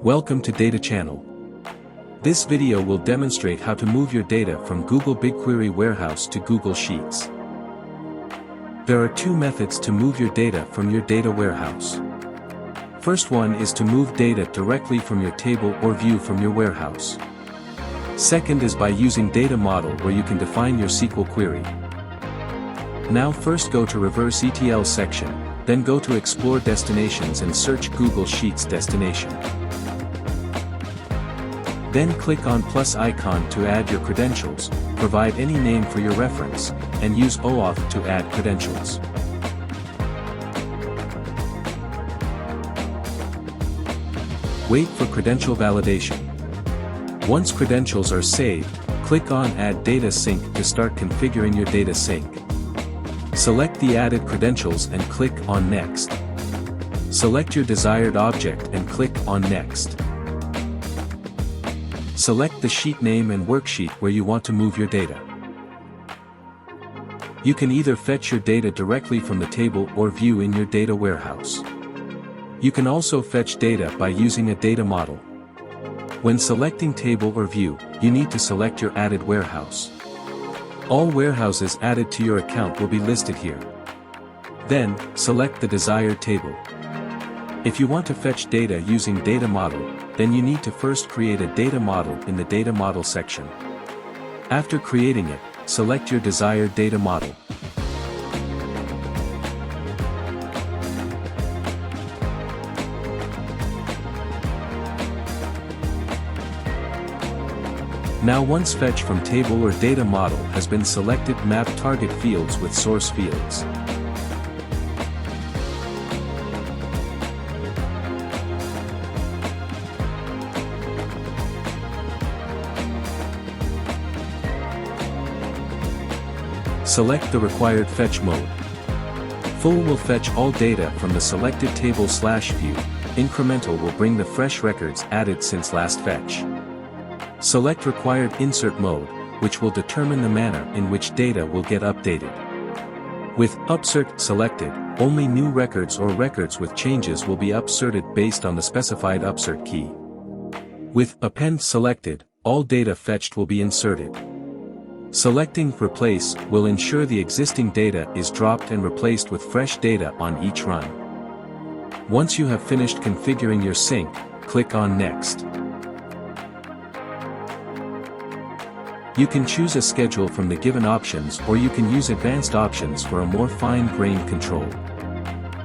Welcome to DataChannel. This video will demonstrate how to move your data from Google BigQuery warehouse to Google Sheets. There are two methods to move your data from your data warehouse. First one is to move data directly from your table or view from your warehouse. Second is by using data model where you can define your SQL query. Now first go to Reverse ETL section, then go to Explore Destinations and search Google Sheets destination. Then click on plus icon to add your credentials, provide any name for your reference, and use OAuth to add credentials. Wait for credential validation. Once credentials are saved, click on Add Data Sync to start configuring your data sync. Select the added credentials and click on Next. Select your desired object and click on Next. Select the sheet name and worksheet where you want to move your data. You can either fetch your data directly from the table or view in your data warehouse. You can also fetch data by using a data model. When selecting table or view, you need to select your added warehouse. All warehouses added to your account will be listed here. Then, select the desired table. If you want to fetch data using data model, then you need to first create a data model in the data model section. After creating it, select your desired data model. Now once fetch from table or data model has been selected, map target fields with source fields. Select the required fetch mode. Full will fetch all data from the selected table/view, incremental will bring the fresh records added since last fetch. Select required insert mode, which will determine the manner in which data will get updated. With upsert selected, only new records or records with changes will be upserted based on the specified upsert key. With append selected, all data fetched will be inserted. Selecting Replace will ensure the existing data is dropped and replaced with fresh data on each run. Once you have finished configuring your sync, click on Next. You can choose a schedule from the given options, or you can use advanced options for a more fine-grained control.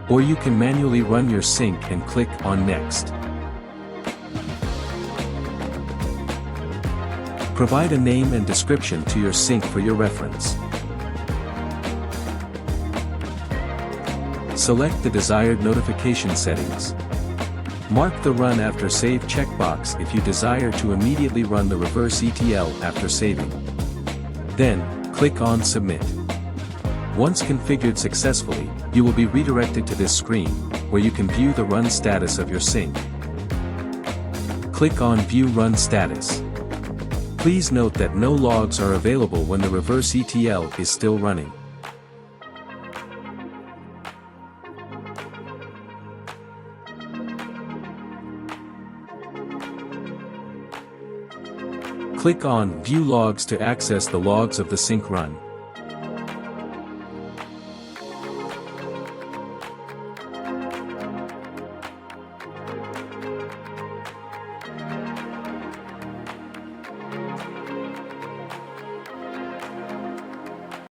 Or you can manually run your sync and click on Next. Provide a name and description to your sync for your reference. Select the desired notification settings. Mark the Run After Save checkbox if you desire to immediately run the reverse ETL after saving. Then, click on Submit. Once configured successfully, you will be redirected to this screen, where you can view the run status of your sync. Click on View Run Status. Please note that no logs are available when the reverse ETL is still running. Click on View Logs to access the logs of the sync run.